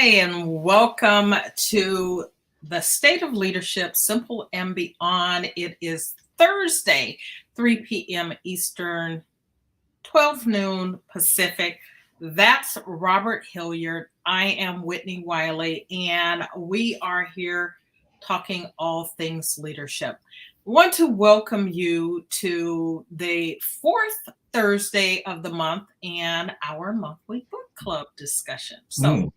and welcome to the State of Leadership, Simple and Beyond. It is Thursday, 3 p.m. Eastern, 12 noon Pacific. That's Robert Hilliard. I am Whitney Wiley, and we are here talking all things leadership. I want to welcome you to the fourth Thursday of the month and our monthly book club discussion. So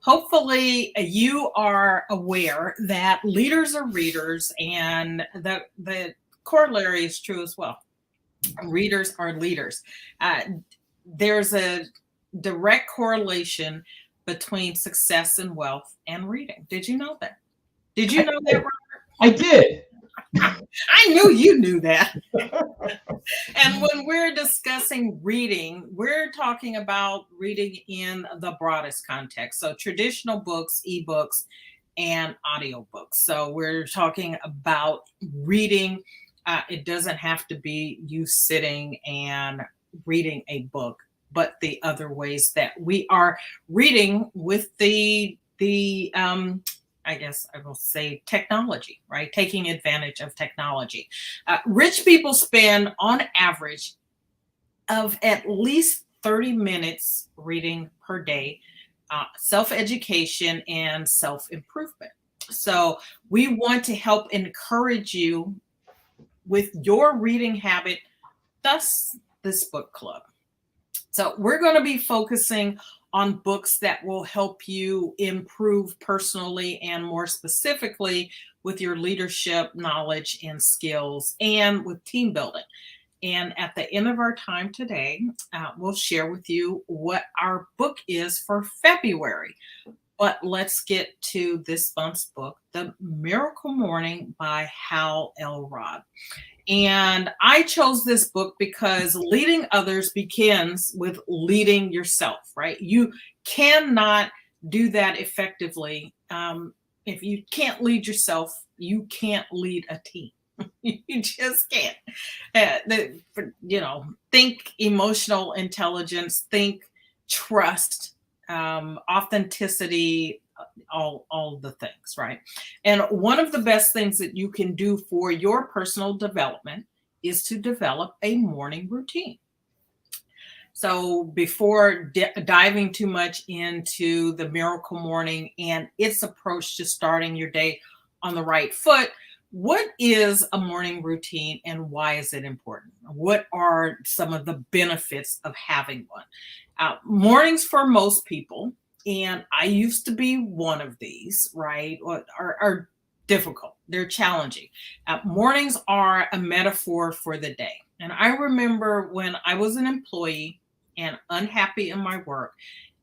hopefully you are aware that leaders are readers, and the corollary is true as well. Readers are leaders. There's a direct correlation between success and wealth and reading. Did you know that? Did you know that, Robert? I did. I knew you knew that. And when we're discussing reading, we're talking about reading in the broadest context. So traditional books, ebooks, and audiobooks. So we're talking about reading. It doesn't have to be you sitting and reading a book, but the other ways that we are reading with the I guess I will say technology, right? Taking advantage of technology. Rich people spend on average of at least 30 minutes reading per day, self-education and self-improvement. So we want to help encourage you with your reading habit, thus this book club. So we're going to be focusing on books that will help you improve personally and more specifically with your leadership knowledge and skills and with team building. And at the end of our time today, we'll share with you what our book is for February. But let's get to this month's book, The Miracle Morning by Hal Elrod. And I chose this book because leading others begins with leading yourself, right? You cannot do that effectively. If you can't lead yourself, you can't lead a team. You just can't. Think emotional intelligence, think trust, authenticity, all the things, right? And one of the best things that you can do for your personal development is to develop a morning routine. So before diving too much into the miracle morning and its approach to starting your day on the right foot, what is a morning routine and why is it important? What are some of the benefits of having one? Mornings for most people, and I used to be one of these, right, are difficult. They're challenging. Mornings are a metaphor for the day. And I remember when I was an employee and unhappy in my work,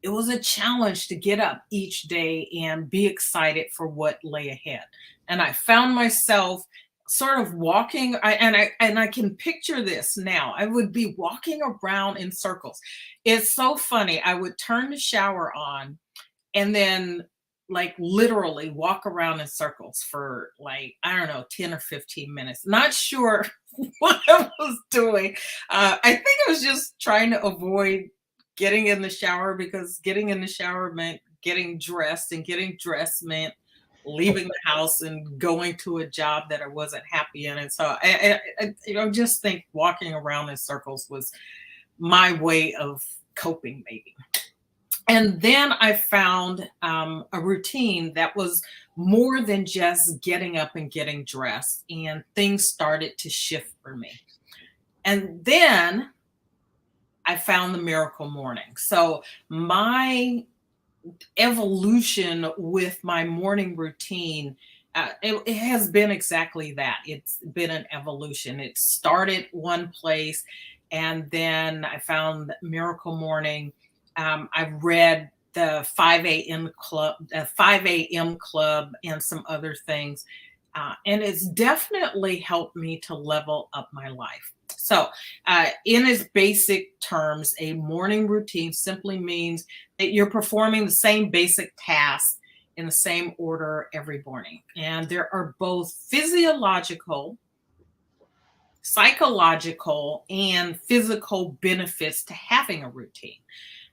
it was a challenge to get up each day and be excited for what lay ahead. And I found myself sort of walking, and I can picture this now. I would be walking around in circles. It's so funny. I would turn the shower on and then like literally walk around in circles for like, I don't know, 10 or 15 minutes. Not sure what I was doing. I think I was just trying to avoid getting in the shower, because getting in the shower meant getting dressed, and getting dressed meant leaving the house and going to a job that I wasn't happy in. And so I just think walking around in circles was my way of coping, maybe. And then I found a routine that was more than just getting up and getting dressed, and things started to shift for me. And then I found the miracle morning. So my evolution with my morning routine, it has been exactly that. It's been an evolution. It started one place, and then I found Miracle Morning. I've read the 5 a.m. club, and some other things. And it's definitely helped me to level up my life. So in its basic terms, a morning routine simply means that you're performing the same basic tasks in the same order every morning. And there are both physiological, psychological, and physical benefits to having a routine.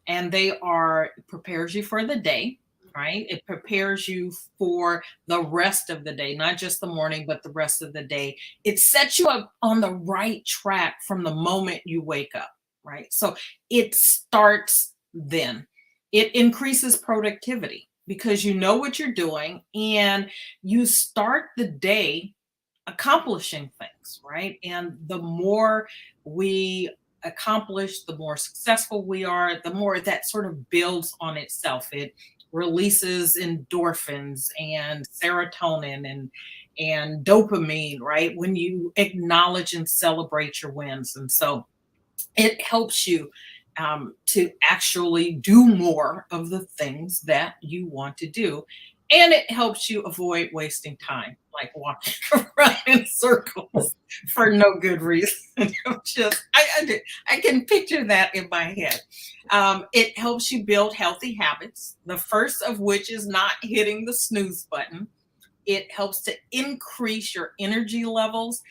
And they are, it prepares you for the day. right? It prepares you for the rest of the day, not just the morning, but the rest of the day. It sets you up on the right track from the moment you wake up, right? So it starts then. It increases productivity because you know what you're doing and you start the day accomplishing things, right? And the more we accomplish, the more successful we are, the more that sort of builds on itself. It releases endorphins and serotonin and dopamine, right? When you acknowledge and celebrate your wins. And so it helps you to actually do more of the things that you want to do. And it helps you avoid wasting time, like walking around in circles for no good reason. I can picture that in my head. It helps you build healthy habits, the first of which is not hitting the snooze button. It helps to increase your energy levels.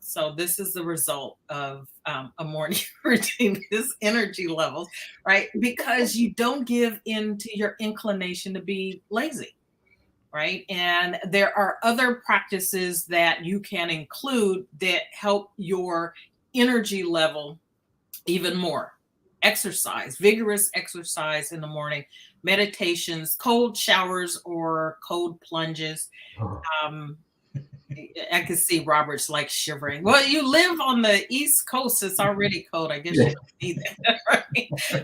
So this is the result of a morning routine, this energy levels, right? Because you don't give in to your inclination to be lazy, right? And there are other practices that you can include that help your energy level even more. Exercise, vigorous exercise in the morning, meditations, cold showers or cold plunges. Oh, Um, I can see Robert's like shivering. Well, you live on the East Coast. It's already cold. I guess yeah. you don't need that, right?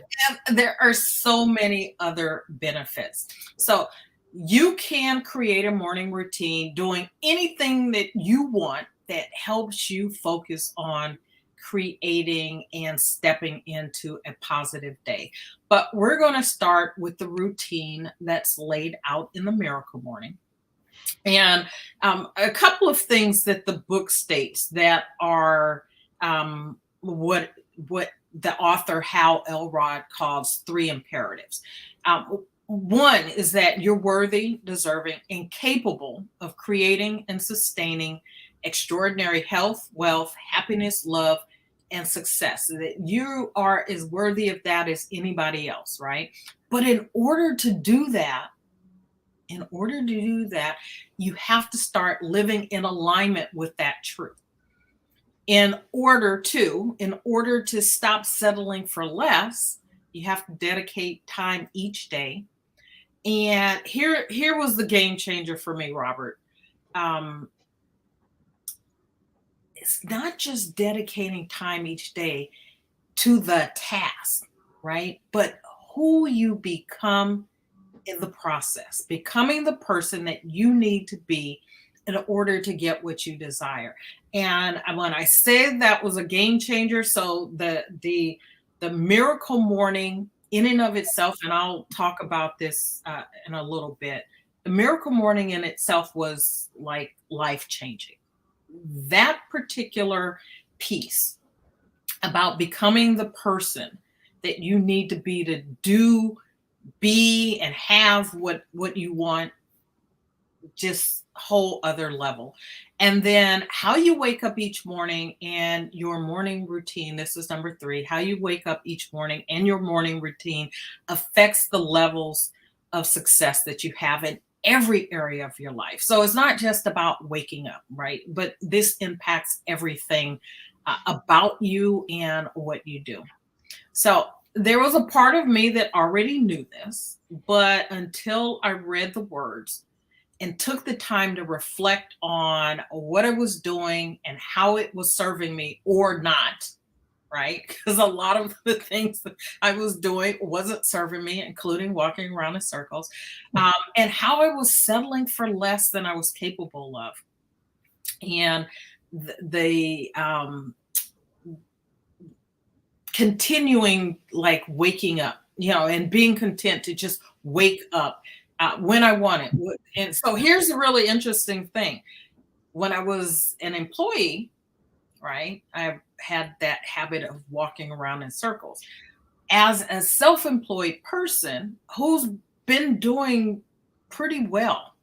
And there are so many other benefits. So you can create a morning routine doing anything that you want that helps you focus on creating and stepping into a positive day. But we're going to start with the routine that's laid out in the Miracle Morning. And a couple of things that the book states that are what the author Hal Elrod calls three imperatives. One is that you're worthy, deserving, and capable of creating and sustaining extraordinary health, wealth, happiness, love, and success. That you are as worthy of that as anybody else, right? But in order to do that, you have to start living in alignment with that truth. In order to stop settling for less, you have to dedicate time each day. And here was the game changer for me, Robert. Um, it's not just dedicating time each day to the task, right? But who you become in the process, becoming the person that you need to be in order to get what you desire. And when I said that was a game changer, so the miracle morning in and of itself, and I'll talk about this in a little bit. The miracle morning in itself was like life changing. That particular piece about becoming the person that you need to be to do be and have what you want, just whole other level. And then how you wake up each morning and your morning routine, this is number 3, how you wake up each morning and your morning routine affects the levels of success that you have in every area of your life. So it's not just about waking up, right? But this impacts everything about you and what you do. So there was a part of me that already knew this, but until I read the words and took the time to reflect on what I was doing and how it was serving me or not, right? Because a lot of the things that I was doing wasn't serving me, including walking around in circles, and how I was settling for less than I was capable of. And the continuing like waking up, and being content to just wake up when I want it. And so here's the really interesting thing. When I was an employee, right, I had that habit of walking around in circles. As a self-employed person who's been doing pretty well,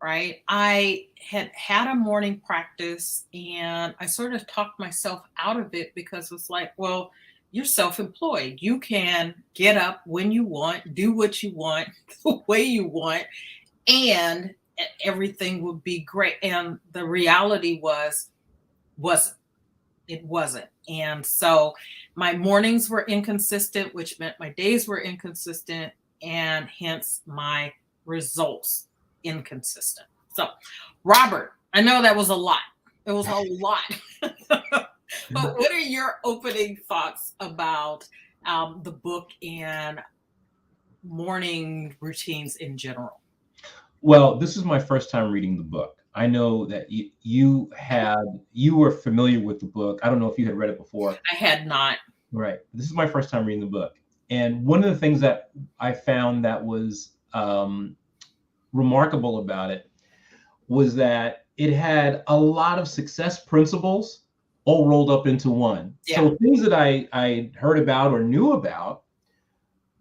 right, I had a morning practice and I sort of talked myself out of it because it's like, well, you're self-employed. You can get up when you want, do what you want, the way you want, and everything would be great. And the reality wasn't. It wasn't. And so my mornings were inconsistent, which meant my days were inconsistent, and hence my results inconsistent. So, Robert, I know that was a lot. It was a lot. But what are your opening thoughts about the book and morning routines in general? Well, this is my first time reading the book. I know that you were familiar with the book. I don't know if you had read it before. I had not. Right. This is my first time reading the book. And one of the things that I found that was remarkable about it was that it had a lot of success principles all rolled up into one. Yeah. So things that I heard about or knew about,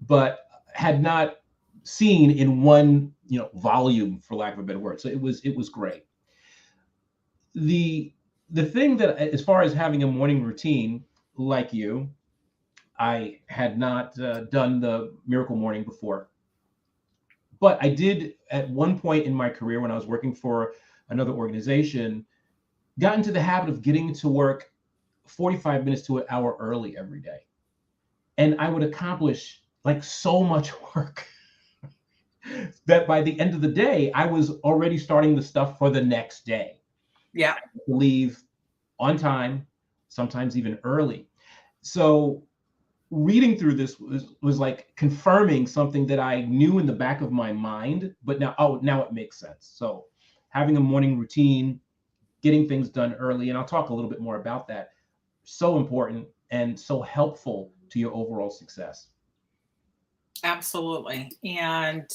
but had not seen in one, volume, for lack of a better word. So it was great. The thing that, as far as having a morning routine, like you, I had not done the Miracle Morning before. But I did at one point in my career, when I was working for another organization, got into the habit of getting to work 45 minutes to an hour early every day. And I would accomplish like so much work that by the end of the day, I was already starting the stuff for the next day. Yeah. Leave on time, sometimes even early. So reading through this was like confirming something that I knew in the back of my mind, but now it makes sense. So having a morning routine, getting things done early, and I'll talk a little bit more about that, so important and so helpful to your overall success. Absolutely. And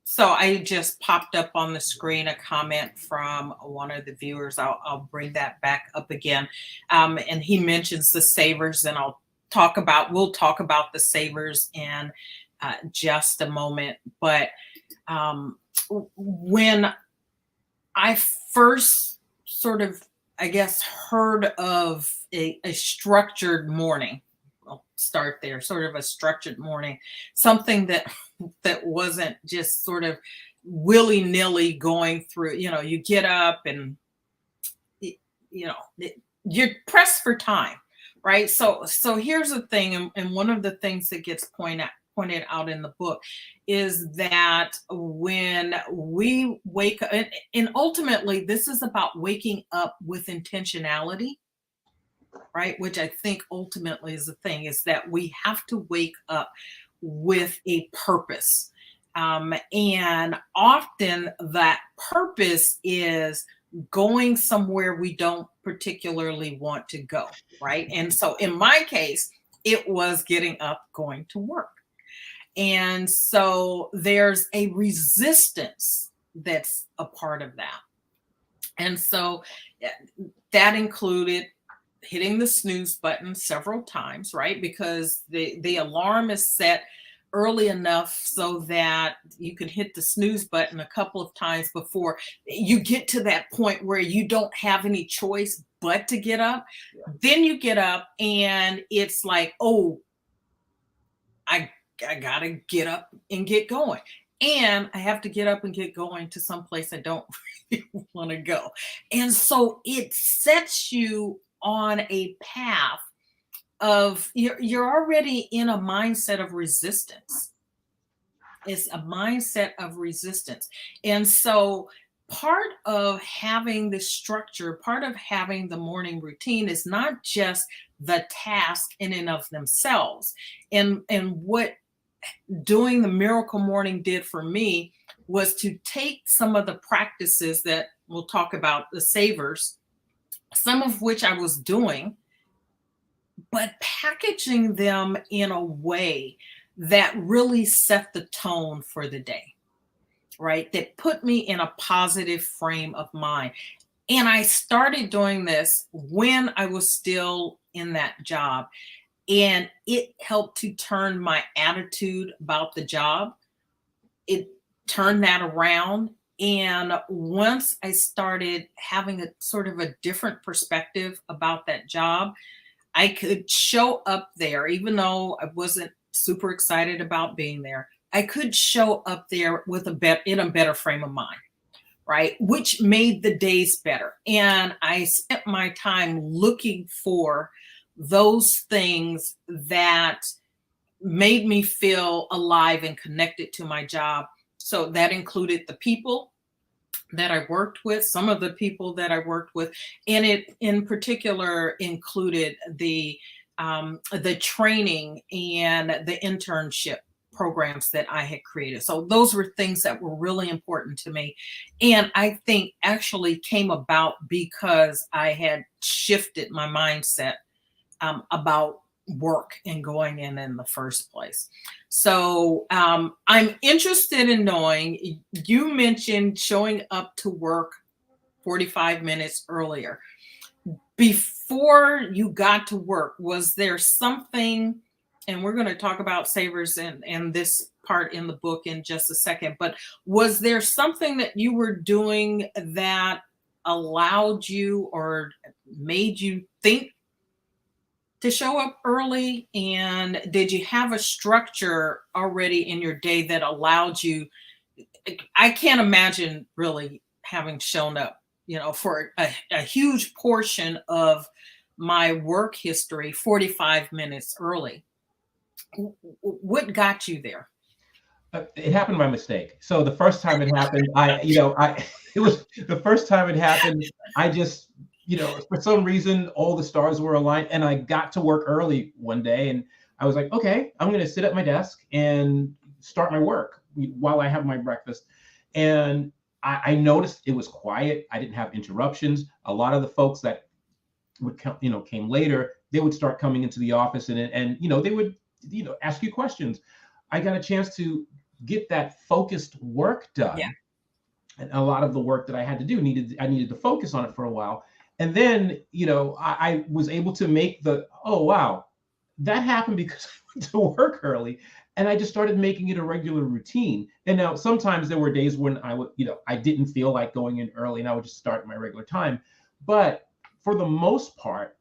so I just popped up on the screen a comment from one of the viewers. I'll bring that back up again. And he mentions the savers, and we'll talk about the savers in just a moment. But when I first sort of, I guess, heard of a structured morning, I'll start there, sort of a structured morning, something that wasn't just sort of willy-nilly going through, you get up and you're pressed for time, right? So here's the thing, and one of the things that gets pointed out in the book is that when we wake up, and ultimately this is about waking up with intentionality, right? Which I think ultimately is the thing, is that we have to wake up with a purpose. And often that purpose is going somewhere we don't particularly want to go, right? And so in my case, it was getting up, going to work. And so there's a resistance that's a part of that. And so that included hitting the snooze button several times, right? Because the alarm is set early enough so that you can hit the snooze button a couple of times before you get to that point where you don't have any choice but to get up. Yeah. Then you get up and it's like, oh, I gotta get up and get going. And I have to get up and get going to some place I don't really want to go. And so it sets you on a path of, you're already in a mindset of resistance. It's a mindset of resistance. And so part of having the structure, part of having the morning routine is not just the task in and of themselves. And what doing the Miracle Morning did for me was to take some of the practices that we'll talk about, the savers, some of which I was doing, but packaging them in a way that really set the tone for the day, right? That put me in a positive frame of mind. And I started doing this when I was still in that job. And it helped to turn my attitude about the job. It turned that around. And once I started having a sort of a different perspective about that job, I could show up there, even though I wasn't super excited about being there. I could show up there with in a better frame of mind, right? Which made the days better. And I spent my time looking for those things that made me feel alive and connected to my job. So that included the people that I worked with, some of the people that I worked with, and it in particular included the training and the internship programs that I had created. So those were things that were really important to me, and I think actually came about because I had shifted my mindset about work and going in the first place. So I'm interested in knowing, you mentioned showing up to work 45 minutes earlier. Before you got to work, was there something, and we're going to talk about savers and this part in the book in just a second, but was there something that you were doing that allowed you or made you think to show up early? And did you have a structure already in your day that allowed you? I can't imagine really having shown up, for a huge portion of my work history 45 minutes early. What got you there? It happened by mistake. So the first time it happened, it was the first time it happened. I just, for some reason, all the stars were aligned, and I got to work early one day, and I was like, okay, I'm going to sit at my desk and start my work while I have my breakfast. And I noticed it was quiet. I didn't have interruptions. A lot of the folks that would come, came later, they would start coming into the office, and they would, ask you questions. I got a chance to get that focused work done. Yeah. And a lot of the work that I had to do I needed to focus on it for a while. And then, I was able to make oh, wow, that happened because I went to work early, and I just started making it a regular routine. And now sometimes there were days when I would, I didn't feel like going in early, and I would just start my regular time. But for the most part,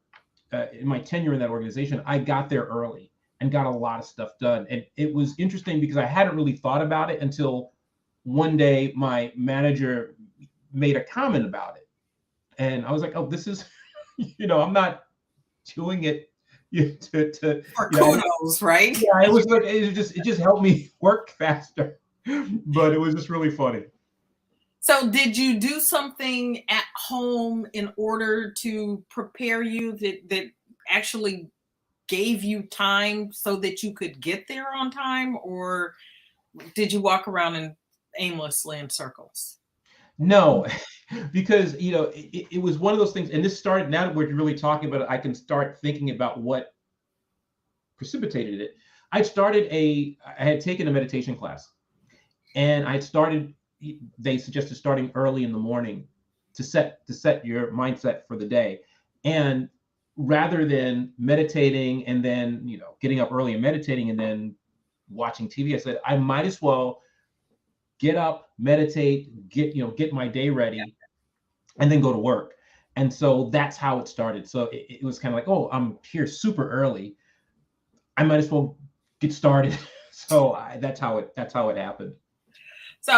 in my tenure in that organization, I got there early and got a lot of stuff done. And it was interesting because I hadn't really thought about it until one day my manager made a comment about it. And I was like, oh, this is, I'm not doing it to For kudos, right? Yeah, it was like, it just helped me work faster. But it was just really funny. So did you do something at home in order to prepare you that actually gave you time so that you could get there on time, or did you walk around aimlessly in circles? No, because it was one of those things, and this started, now that we're really talking about it, I can start thinking about what precipitated it. I had taken a meditation class, and they suggested starting early in the morning to set your mindset for the day. And rather than meditating and then, getting up early and meditating and then watching TV, I said, I might as well get up, meditate, get my day ready, and then go to work. And so that's how it started. So it was kind of like, oh, I'm here super early, I might as well get started. So that's how it happened. So,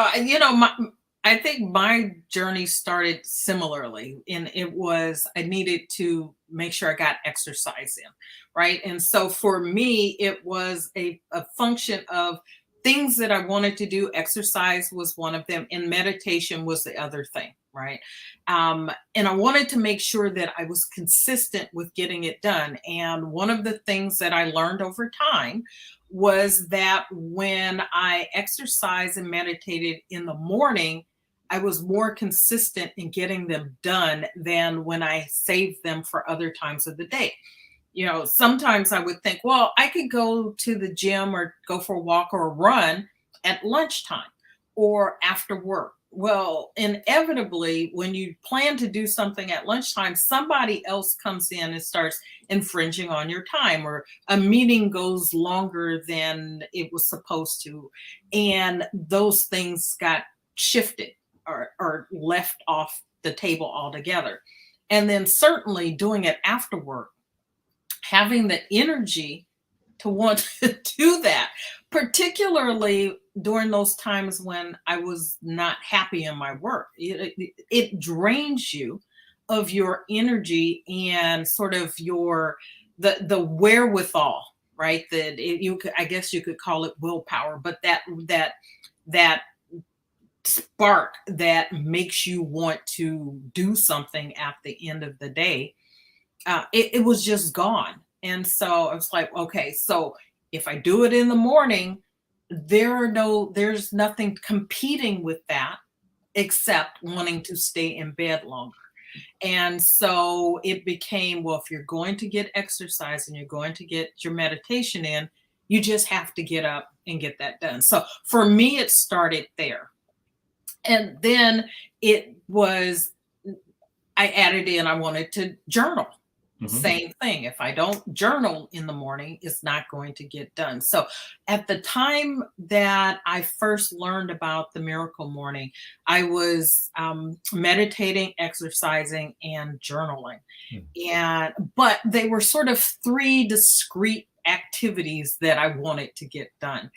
I think my journey started similarly, and it was, I needed to make sure I got exercise in, right? And so for me, it was a function of things that I wanted to do. Exercise was one of them, and meditation was the other thing, right? And I wanted to make sure that I was consistent with getting it done. And one of the things that I learned over time was that when I exercised and meditated in the morning, I was more consistent in getting them done than when I saved them for other times of the day. Sometimes I would think, well, I could go to the gym or go for a walk or a run at lunchtime or after work. Well, inevitably, when you plan to do something at lunchtime, somebody else comes in and starts infringing on your time, or a meeting goes longer than it was supposed to. And those things got shifted or left off the table altogether. And then certainly doing it after work having the energy to want to do that, particularly during those times when I was not happy in my work. It drains you of your energy and sort of the wherewithal, right? That you could, I guess you could call it willpower, but that spark that makes you want to do something at the end of the day, it was just gone. And so I was like, okay, so if I do it in the morning, there's nothing competing with that except wanting to stay in bed longer. And so it became, well, if you're going to get exercise and you're going to get your meditation in, you just have to get up and get that done. So for me, it started there. And then I added in, I wanted to journal. Same thing. If I don't journal in the morning, it's not going to get done. So at the time that I first learned about the Miracle Morning, I was meditating, exercising, and journaling. But they were sort of three discrete activities that I wanted to get done.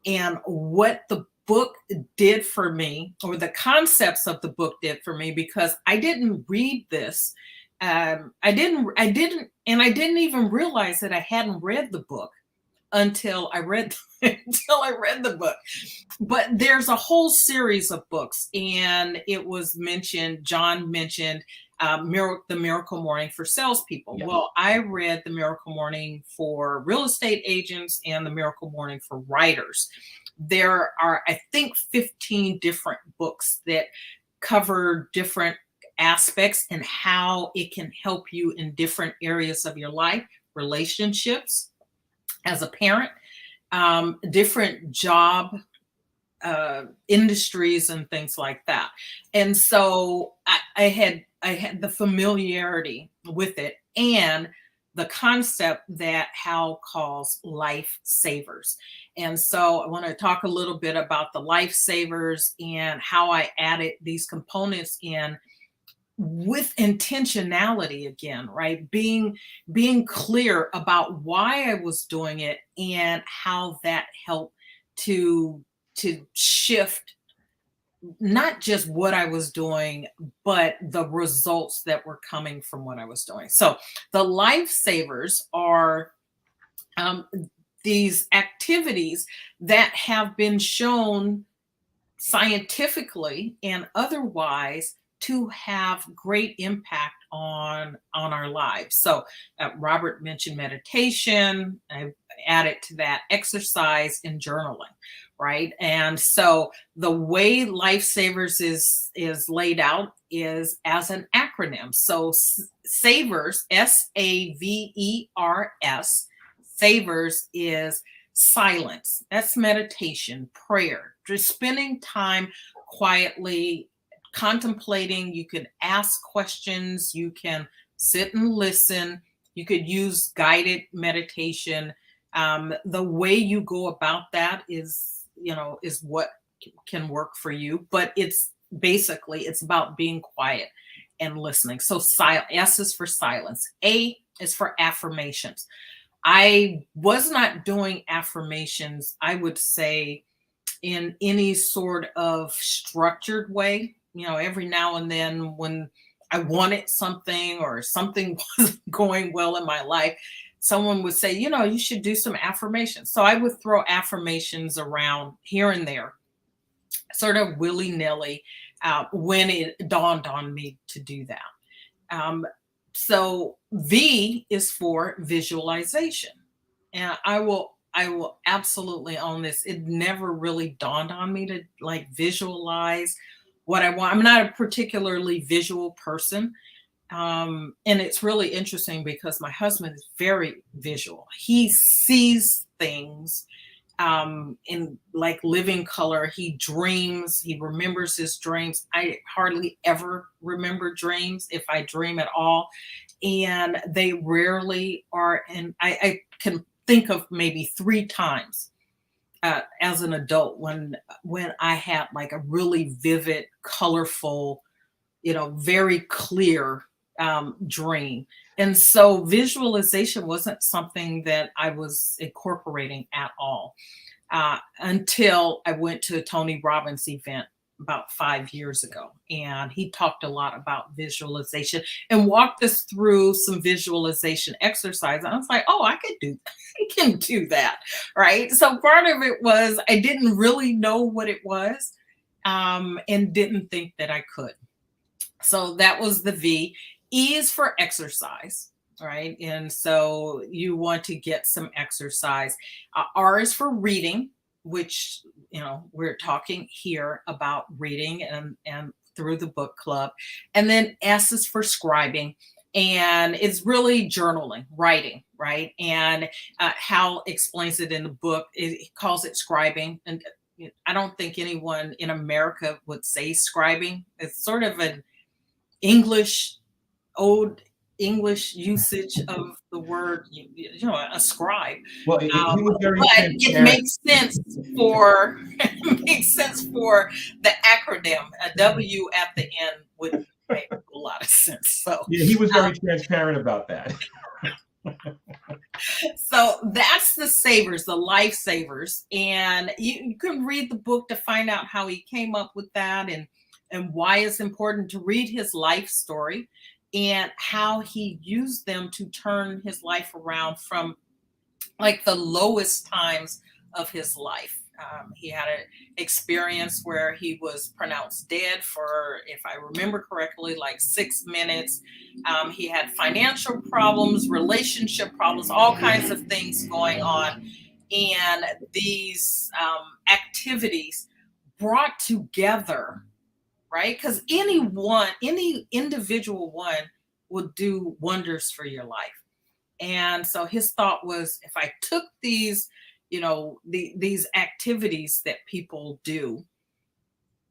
And what the book did for me, or the concepts of the book did for me, because I didn't read this. I didn't even realize that I hadn't read the book until I read the book. But there's a whole series of books, and it was mentioned. John mentioned the Miracle Morning for salespeople. Yeah. Well, I read the Miracle Morning for real estate agents and the Miracle Morning for writers. There are, I think, 15 different books that cover different aspects and how it can help you in different areas of your life, relationships, as a parent, different job industries and things like that. And so I had the familiarity with it and the concept that Hal calls lifesavers. And so I want to talk a little bit about the lifesavers and how I added these components in with intentionality again, right? Being clear about why I was doing it and how that helped to shift not just what I was doing, but the results that were coming from what I was doing. So the lifesavers are these activities that have been shown scientifically and otherwise to have great impact on our lives. So Robert mentioned meditation. I added to that exercise and journaling, right? And so the way Lifesavers is laid out is as an acronym. So SAVERS, SAVERS, SAVERS is silence. That's meditation, prayer, just spending time quietly contemplating. You can ask questions, you can sit and listen, you could use guided meditation. The way you go about that is what can work for you, but it's about being quiet and listening. So S is for silence. A is for affirmations. I was not doing affirmations, I would say, in any sort of structured way. Every now and then when I wanted something or something wasn't going well in my life, someone would say, you should do some affirmations. So I would throw affirmations around here and there, sort of willy-nilly, when it dawned on me to do that. So V is for visualization. And I will absolutely own this. It never really dawned on me to visualize what I want. I'm not a particularly visual person. And it's really interesting because my husband is very visual. He sees things in living color. He dreams, he remembers his dreams. I hardly ever remember dreams, if I dream at all. And they rarely are. And I can think of maybe 3 times as an adult when I had a really vivid, colorful, very clear dream. And so visualization wasn't something that I was incorporating at all until I went to a Tony Robbins event about 5 years ago. And he talked a lot about visualization and walked us through some visualization exercise. I was like, oh, I can do that. Right. So part of it was I didn't really know what it was and didn't think that I could. So that was the V. E is for exercise, right? And so you want to get some exercise. R is for reading, which, we're talking here about reading and through the book club. And then S is for scribing. And it's really journaling, writing, right? And Hal explains it in the book. He calls it scribing. And I don't think anyone in America would say scribing. It's sort of an old English usage of the word, a scribe. Well, he was very But it transparent. makes sense for the acronym. A W at the end would make a lot of sense. So Yeah, he was very transparent about that. So that's the savers, the lifesavers. And you can read the book to find out how he came up with that and why it's important to read his life story and how he used them to turn his life around from like the lowest times of his life. He had an experience where he was pronounced dead for, if I remember correctly, like 6 minutes. He had financial problems, relationship problems, all kinds of things going on. And these activities brought together, right? Because any individual one will do wonders for your life. And so his thought was, if I took these, these activities that people do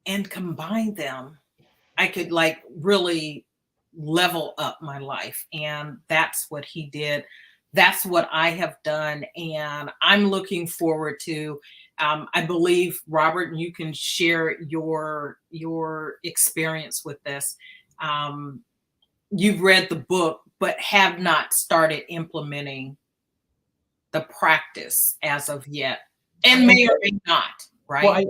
and combine them, I could like really level up my life. And that's what he did. That's what I have done. And I'm looking forward to, I believe, Robert, you can share your experience with this. You've read the book, but have not started implementing the practice as of yet, and may or may not, right? Well, I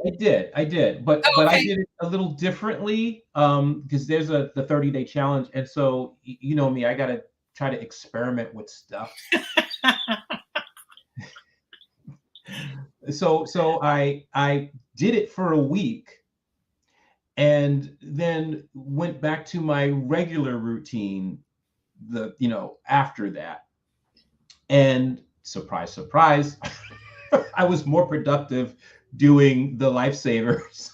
did, but Oh, I okay. did it a little differently because there's the 30-day challenge, and so you know me, I gotta try to experiment with stuff. So I did it for a week, and then went back to my regular routine after that, and surprise, surprise. I was more productive doing the lifesavers,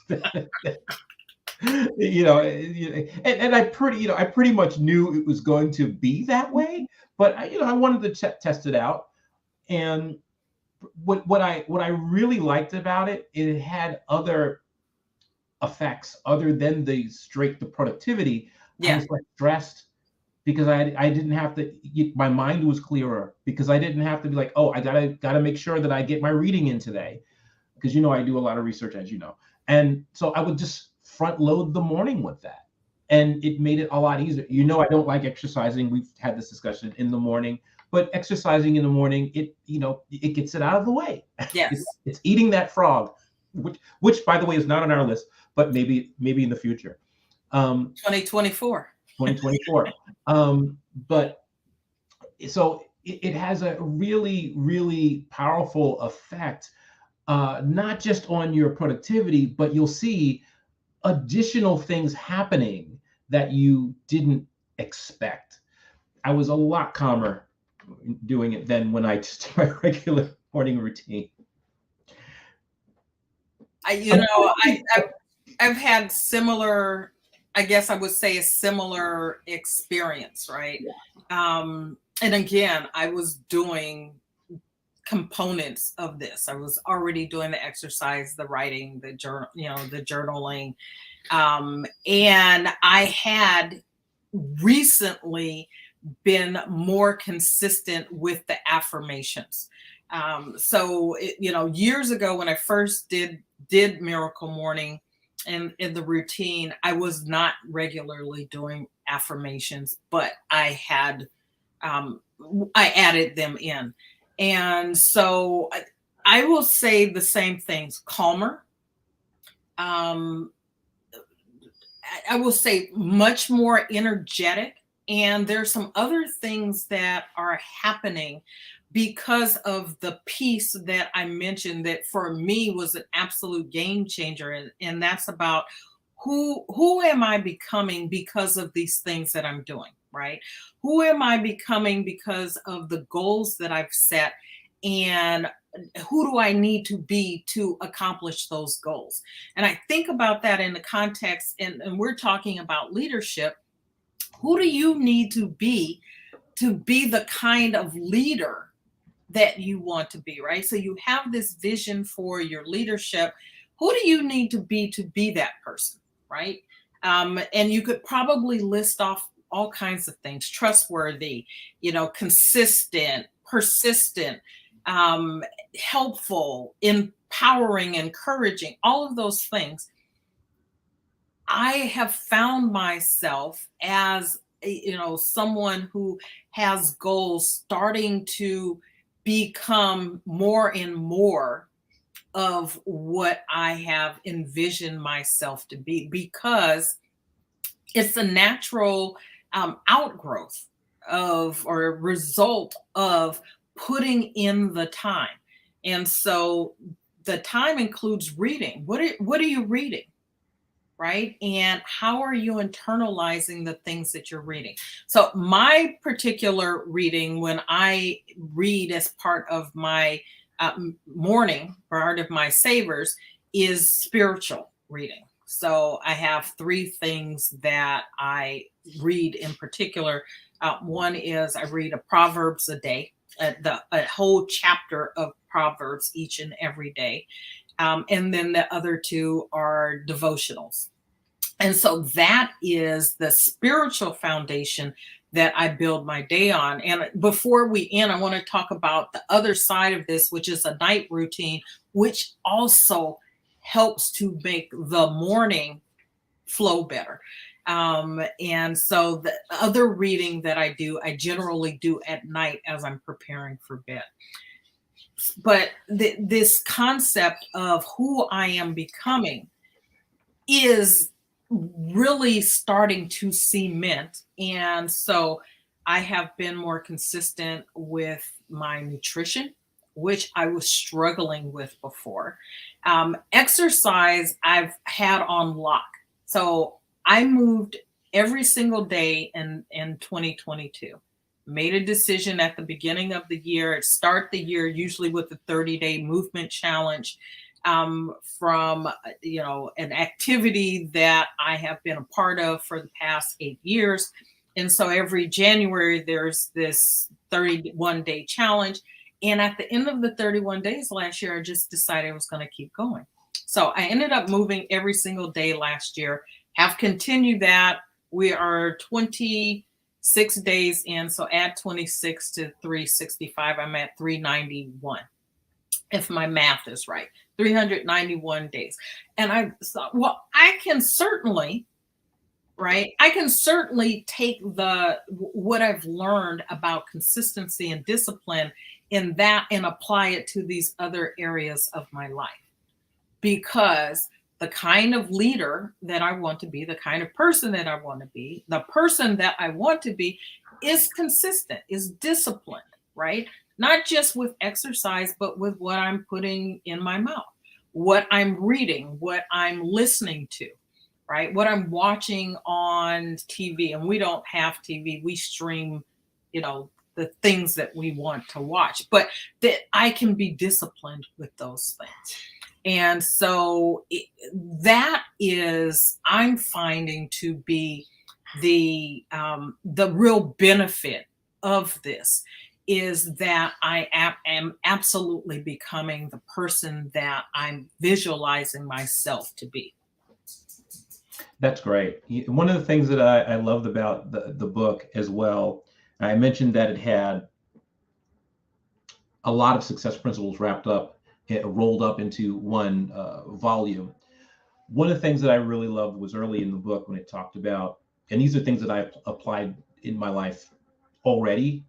and I pretty much knew it was going to be that way, but I wanted to test it out. And what I really liked about it, it had other effects other than the productivity. Yeah. I was less stressed because I didn't have to. My mind was clearer because I didn't have to be like, oh, I gotta make sure that I get my reading in today, because I do a lot of research, as you know, and so I would just front load the morning with that, and it made it a lot easier. I don't like exercising. We've had this discussion in the morning, but exercising in the morning, it gets it out of the way. Yes. It's eating that frog, which by the way is not on our list, but maybe in the future. 2024. 2024. But so it has a really, really powerful effect, not just on your productivity, but you'll see additional things happening that you didn't expect. I was a lot calmer doing it than when I just did my regular morning routine. I've had similar, I guess I would say a similar experience, right? Yeah. And again, I was doing components of this. I was already doing the exercise, the writing, the journal, the journaling. And I had recently been more consistent with the affirmations. So years ago when I first did Miracle Morning and in the routine, I was not regularly doing affirmations, but I added them in. And so I will say the same things: calmer. Um, I will say much more energetic. And there's some other things that are happening because of the piece that I mentioned that for me was an absolute game changer. And that's about who am I becoming because of these things that I'm doing, right? Who am I becoming because of the goals that I've set? And who do I need to be to accomplish those goals? And I think about that in the context, and we're talking about leadership. Who do you need to be the kind of leader that you want to be, right? So you have this vision for your leadership. Who do you need to be that person, right? And you could probably list off all kinds of things: trustworthy, consistent, persistent, helpful, empowering, encouraging, all of those things. I have found myself as someone who has goals starting to become more and more of what I have envisioned myself to be, because it's a natural outgrowth of, or result of, putting in the time. And so the time includes reading. What are you reading? Right? And how are you internalizing the things that you're reading? So my particular reading, when I read as part of my morning, part of my savers, is spiritual reading. So I have three things that I read in particular. One is I read a Proverbs a day, a whole chapter of Proverbs each and every day. And then the other two are devotionals. And so that is the spiritual foundation that I build my day on. And before we end, I want to talk about the other side of this, which is a night routine, which also helps to make the morning flow better. And so the other reading that I do, I generally do at night as I'm preparing for bed. But this concept of who I am becoming is really starting to cement. And so I have been more consistent with my nutrition, which I was struggling with before. Exercise I've had on lock. So I moved every single day in 2022. Made a decision at the beginning of the year, start the year usually with a 30-day movement challenge, from an activity that I have been a part of for the past 8 years. And so every January there's this 31-day challenge. And at the end of the 31 days last year, I just decided I was going to keep going. So I ended up moving every single day last year, have continued that. We are 26 days in. So add 26 to 365, I'm at 391. If my math is right, 391 days. And I thought, well, I can certainly take what I've learned about consistency and discipline in that and apply it to these other areas of my life. Because the kind of leader that I want to be, the kind of person that I want to be, the person that I want to be is consistent, is disciplined, right? Not just with exercise, but with what I'm putting in my mouth, what I'm reading, what I'm listening to, right? What I'm watching on TV. And we don't have TV, we stream, the things that we want to watch, but that I can be disciplined with those things. And so that is, I'm finding to be the real benefit of this, is that I am absolutely becoming the person that I'm visualizing myself to be. That's great. One of the things that I loved about the book as well, I mentioned that it had a lot of success principles rolled up into one volume. One of the things that I really loved was early in the book when it talked about and these are things that I applied in my life already,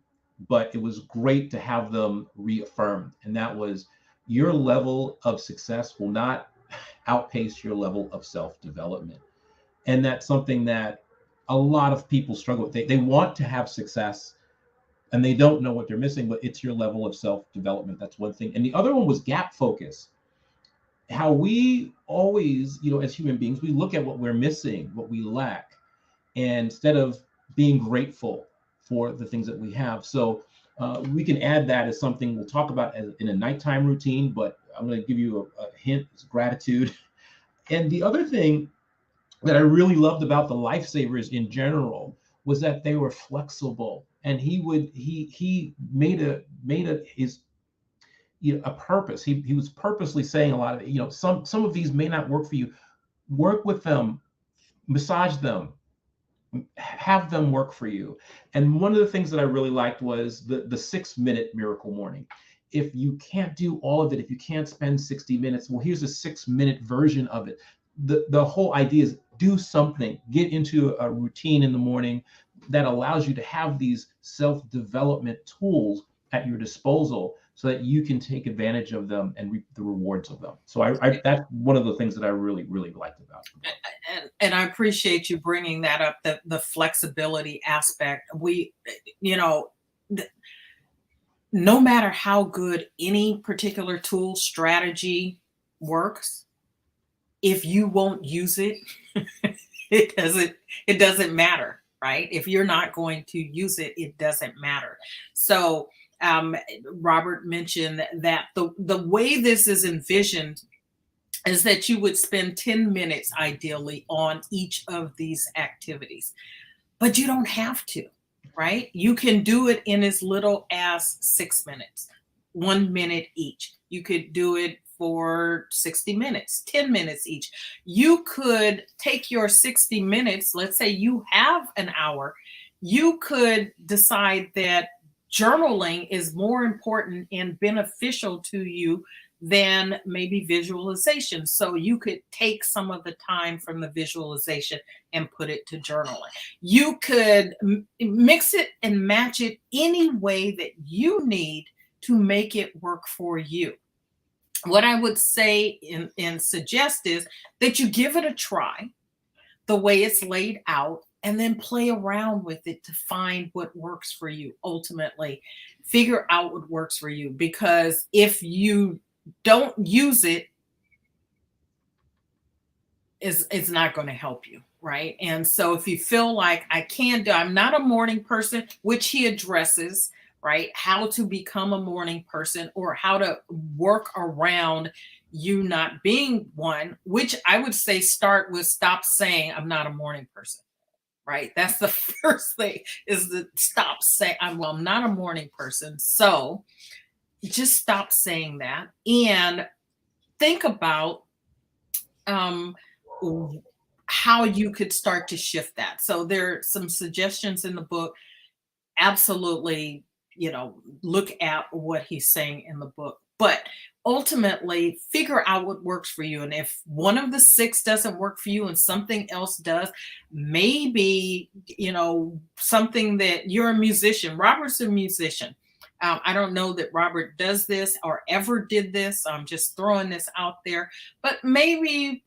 but it was great to have them reaffirmed. And that was, your level of success will not outpace your level of self-development. And that's something that a lot of people struggle with. They want to have success and they don't know what they're missing, but it's your level of self-development. That's one thing. And the other one was gap focus. How we always, as human beings, we look at what we're missing, what we lack, and instead of being grateful for the things that we have. So we can add that as something we'll talk about in a nighttime routine, but I'm going to give you a hint. It's gratitude. And the other thing that I really loved about the lifesavers in general was that they were flexible, and he made his a purpose. He was purposely saying a lot of it. Some of these may not work for you. Work with them, massage them, have them work for you. And one of the things that I really liked was the 6-minute miracle morning. If you can't do all of it, if you can't spend 60 minutes, well, here's a 6-minute version of it. The whole idea is do something, get into a routine in the morning that allows you to have these self-development tools at your disposal so that you can take advantage of them and reap the rewards of them. So that's one of the things that I really, really liked about it. And I appreciate you bringing that up, the flexibility aspect. No matter how good any particular tool strategy works, if you won't use it, it doesn't matter, right? If you're not going to use it, it doesn't matter. So Robert mentioned that the way this is envisioned is that you would spend 10 minutes ideally on each of these activities, but you don't have to, right? You can do it in as little as 6 minutes, 1 minute each. You could do it for 60 minutes, 10 minutes each. You could take your 60 minutes, let's say you have an hour, you could decide that journaling is more important and beneficial to you than maybe visualization. So you could take some of the time from the visualization and put it to journaling. You could mix it and match it any way that you need to make it work for you. What I would say and suggest is that you give it a try the way it's laid out, and then play around with it to find what works for you. Ultimately, figure out what works for you, because if you don't use it, it's not going to help you, right? And so if you feel like I'm not a morning person, which he addresses, right? How to become a morning person, or how to work around you not being one, which I would say start with stop saying I'm not a morning person, right? That's the first thing, is to stop saying I'm not a morning person. So just stop saying that and think about how you could start to shift that. So there are some suggestions in the book. Absolutely, look at what he's saying in the book, but ultimately figure out what works for you. And if one of the 6 doesn't work for you and something else does, maybe, something that you're a musician. Robert's a musician. I don't know that Robert does this or ever did this. I'm just throwing this out there, but maybe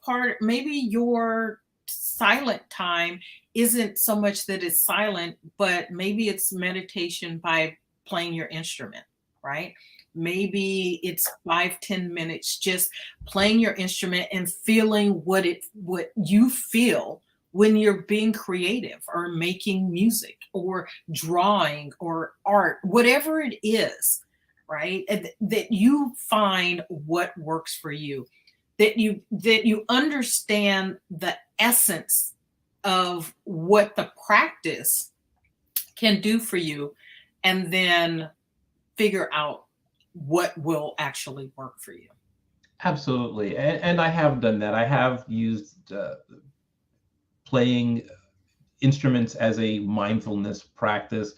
your silent time isn't so much that it's silent, but maybe it's meditation by playing your instrument, right? Maybe it's 5-10 minutes just playing your instrument and feeling what you feel when you're being creative or making music or drawing or art, whatever it is, right? That you find what works for you, that you understand the essence of what the practice can do for you, and then figure out what will actually work for you. Absolutely. And I have done that. I have used playing instruments as a mindfulness practice,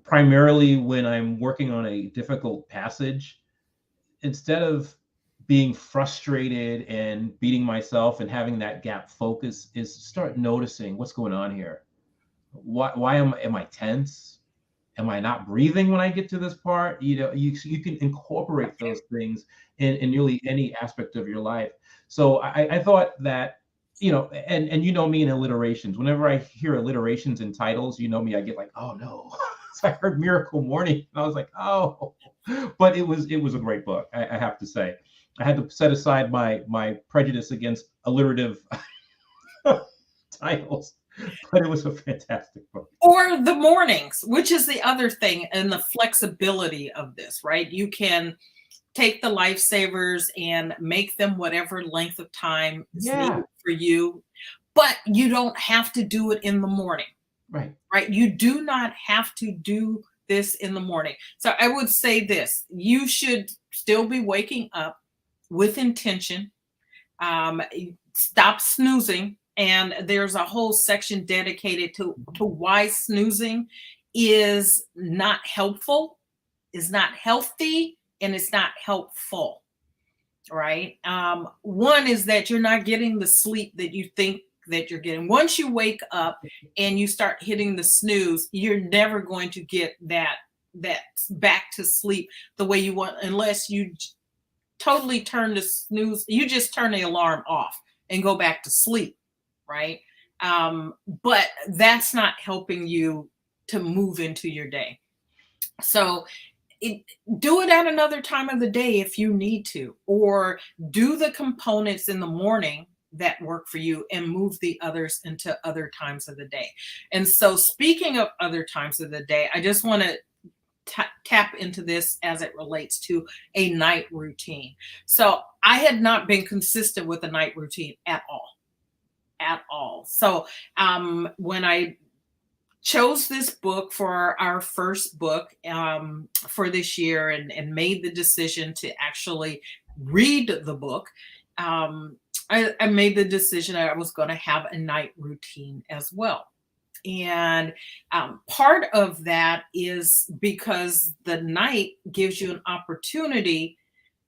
primarily when I'm working on a difficult passage. Instead of being frustrated and beating myself and having that gap focus is start noticing what's going on here. Why am I tense? Am I not breathing when I get to this part? You can incorporate those things in nearly any aspect of your life. So I thought that, and you know me in alliterations. Whenever I hear alliterations in titles, you know me, I get like, oh no. So I heard Miracle Morning, and I was like, oh. But it was a great book, I have to say. I had to set aside my prejudice against alliterative titles, but it was a fantastic book. Or the mornings, which is the other thing, and the flexibility of this, right? You can take the lifesavers and make them whatever length of time is Yeah, needed for you, but you don't have to do it in the morning, right. right? You do not have to do this in the morning. So I would say this: you should still be waking up with intention. Um, Stop snoozing. And there's a whole section dedicated to why snoozing is not helpful, is not healthy, and it's not helpful, right? One is that you're not getting the sleep that you think that you're getting. Once you wake up and you start hitting the snooze, you're never going to get that back to sleep the way you want, unless you totally turn the snooze. You just turn the alarm off and go back to sleep, right? But that's not helping you to move into your day. So do it at another time of the day if you need to, or do the components in the morning that work for you and move the others into other times of the day. And so, speaking of other times of the day, I just want to tap into this as it relates to a night routine. So I had not been consistent with a night routine at all. So when I chose this book for our first book for this year, and made the decision to actually read the book, I made the decision I was going to have a night routine as well. And part of that is because the night gives you an opportunity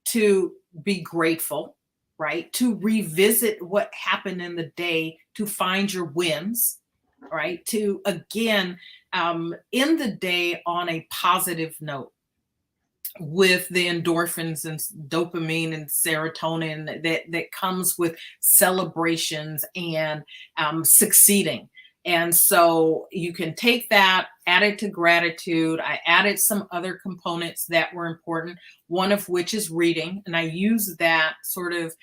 to be grateful, right? To revisit what happened in the day, to find your wins, right? To again end the day on a positive note with the endorphins and dopamine and serotonin that comes with celebrations and succeeding. And so you can take that, add it to gratitude. I added some other components that were important, one of which is reading. And I use that sort of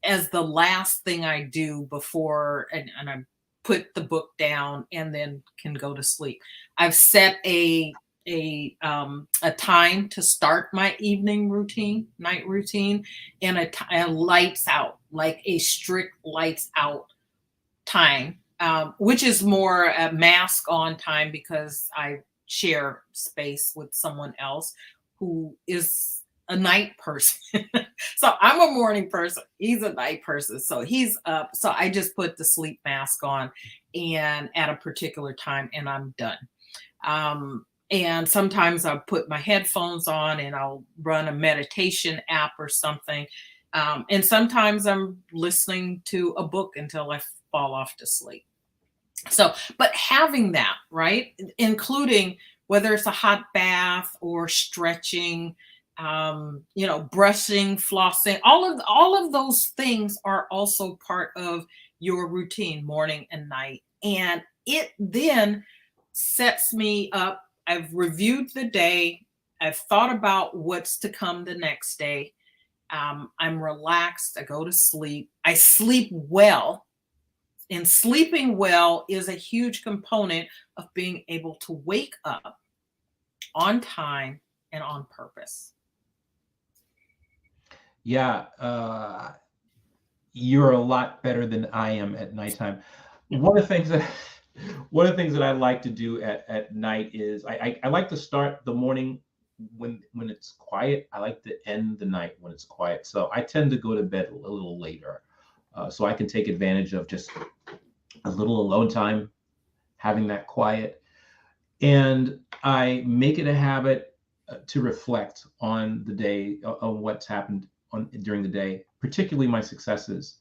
as the last thing I do before, and I put the book down and then can go to sleep. I've set a time to start my evening routine, night routine, and a lights out, like a strict lights out time. Which is more a mask on time, because I share space with someone else who is a night person. So I'm a morning person. He's a night person. So he's up. So I just put the sleep mask on and at a particular time, and I'm done. And sometimes I'll put my headphones on and I'll run a meditation app or something. And sometimes I'm listening to a book until I fall off to sleep. So, but having that, right, including whether it's a hot bath or stretching, brushing, flossing, all of those things are also part of your routine, morning and night. And it then sets me up. I've reviewed the day. I've thought about what's to come the next day. I'm relaxed. I go to sleep. I sleep well. And sleeping well is a huge component of being able to wake up on time and on purpose. Yeah, you're a lot better than I am at nighttime. One of the things that I like to do at night is I like to start the morning when it's quiet. I like to end the night when it's quiet. So I tend to go to bed a little later, so I can take advantage of just a little alone time, having that quiet. And I make it a habit to reflect on the day, on what's happened during the day, particularly my successes.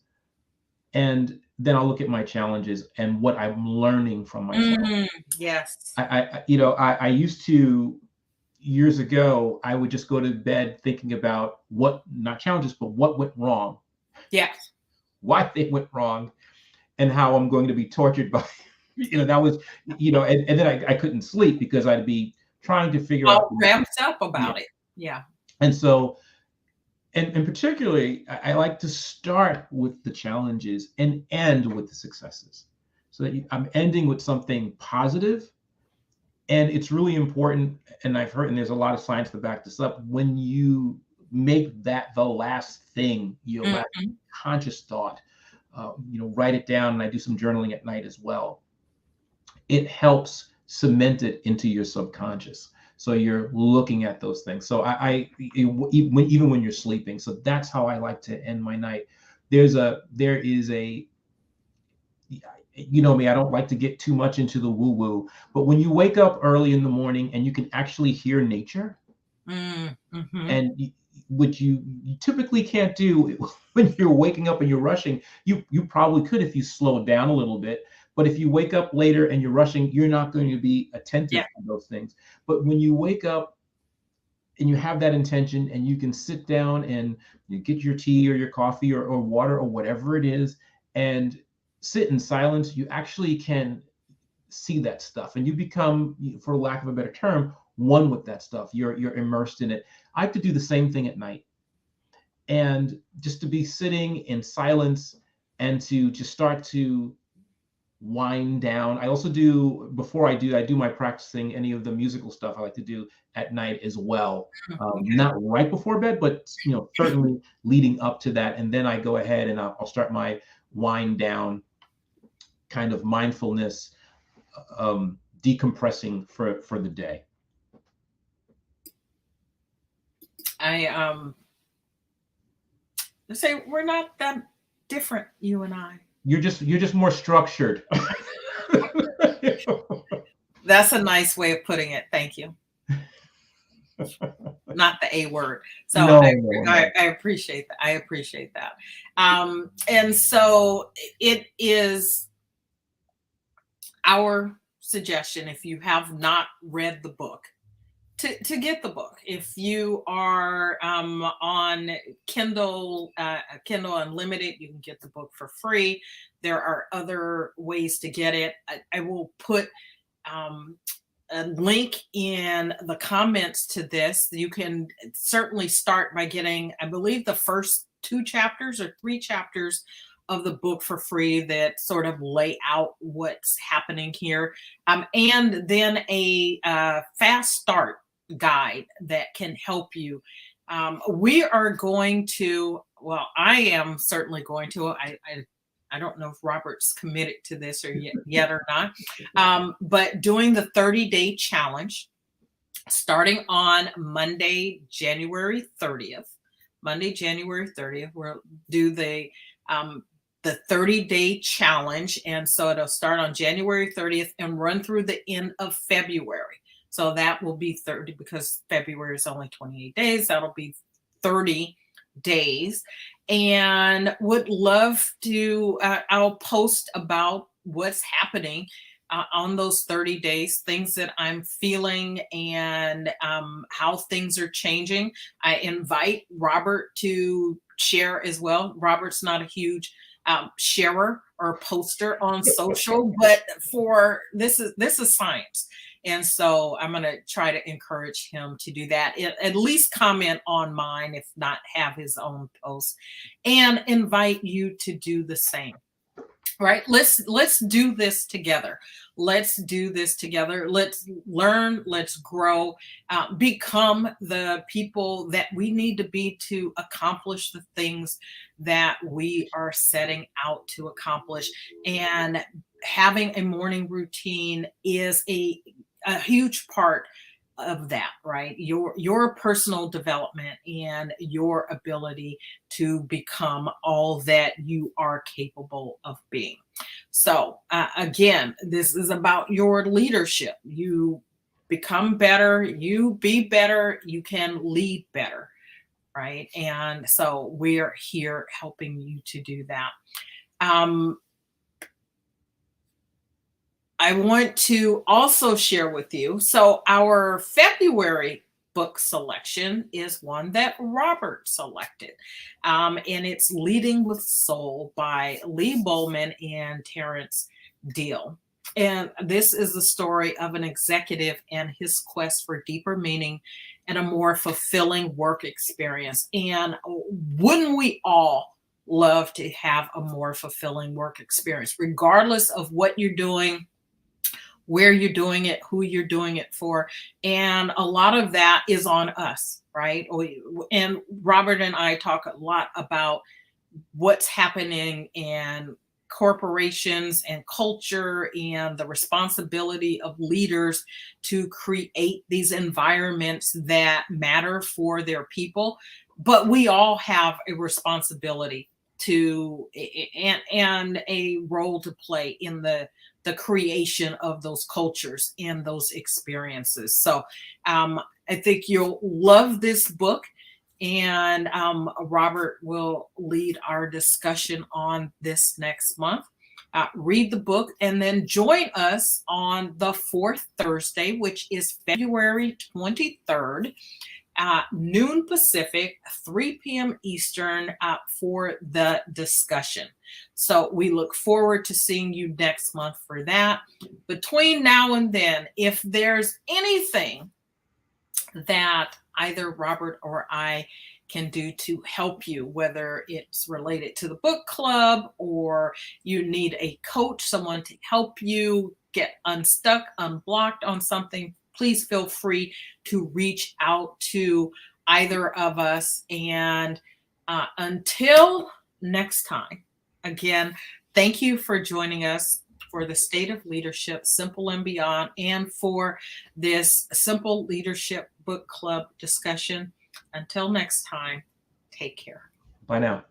And then I'll look at my challenges and what I'm learning from myself. Yes. I used to, years ago, I would just go to bed thinking about what, not challenges, but what went wrong, Yes. why they went wrong, and how I'm going to be tortured by, that was, and then I couldn't sleep because I'd be trying to figure out. All ramped up about it. Yeah. And so, and particularly, I like to start with the challenges and end with the successes, so that I'm ending with something positive. And it's really important, and I've heard, and there's a lot of science to back this up, when you make that the last thing, your last conscious thought, write it down, and I do some journaling at night as well. It helps cement it into your subconscious. So you're looking at those things. So even when you're sleeping. So that's how I like to end my night. There is a, you know me, I don't like to get too much into the woo-woo, but when you wake up early in the morning and you can actually hear nature, and which you typically can't do when you're waking up and you're rushing, you probably could if you slow down a little bit. But if you wake up later and you're rushing, you're not going to be attentive to those things. But when you wake up and you have that intention and you can sit down and you get your tea or your coffee or water or whatever it is and sit in silence, you actually can see that stuff, and you become, for lack of a better term, one with that stuff. You're immersed in it. I have to do the same thing at night, and just to be sitting in silence and to just start to wind down. I also do, before I do my practicing, any of the musical stuff I like to do at night as well. Not right before bed, but certainly leading up to that. And then I go ahead and I'll start my wind down kind of mindfulness, decompressing for the day. I say we're not that different, you and I. You're just more structured. That's a nice way of putting it. Thank you. Not the A word. So No. I appreciate that. I appreciate that. And so it is our suggestion, if you have not read the book, to get the book. If you are on Kindle Unlimited, you can get the book for free. There are other ways to get it. I will put a link in the comments to this. You can certainly start by getting, I believe, the first 2 chapters or 3 chapters of the book for free that sort of lay out what's happening here. And then a fast start guide that can help you. We are going to, well, I am certainly going to, I don't know if Robert's committed to this or yet or not, but doing the 30-day challenge starting on Monday, January 30th. Monday, January 30th, we'll do the 30-day challenge. And so it'll start on January 30th and run through the end of February. So that will be 30, because February is only 28 days. That'll be 30 days. And would love to, I'll post about what's happening on those 30 days, things that I'm feeling and how things are changing. I invite Robert to share as well. Robert's not a huge sharer or poster on social, but for this is science. And so I'm going to try to encourage him to do that. At least comment on mine, if not have his own post, and invite you to do the same. Right? Let's do this together. Let's do this together. Let's learn. Let's grow. Become the people that we need to be to accomplish the things that we are setting out to accomplish. And having a morning routine is a huge part of that, right? Your personal development and your ability to become all that you are capable of being. So again, this is about your leadership. You become better, you be better, you can lead better. right? And so we're here helping you to do that. Um, I want to also share with you. So, our February book selection is one that Robert selected, and it's Leading with Soul by Lee Bowman and Terrence Deal. And this is the story of an executive and his quest for deeper meaning and a more fulfilling work experience. And wouldn't we all love to have a more fulfilling work experience, regardless of what you're doing, where you're doing it, who you're doing it for. And a lot of that is on us, right? And Robert and I talk a lot about what's happening in corporations and culture and the responsibility of leaders to create these environments that matter for their people. But we all have a responsibility to and a role to play in the creation of those cultures and those experiences. So I think you'll love this book. And Robert will lead our discussion on this next month. Read the book and then join us on the fourth Thursday, which is February 23rd, noon Pacific, 3 p.m. Eastern, for the discussion. So we look forward to seeing you next month for that. Between now and then, if there's anything that either Robert or I can do to help you, whether it's related to the book club or you need a coach, someone to help you get unstuck, unblocked on something, please feel free to reach out to either of us. And until next time, again, thank you for joining us for the State of Leadership, Simple and Beyond, and for this Simple Leadership Book Club discussion. Until next time, take care. Bye now.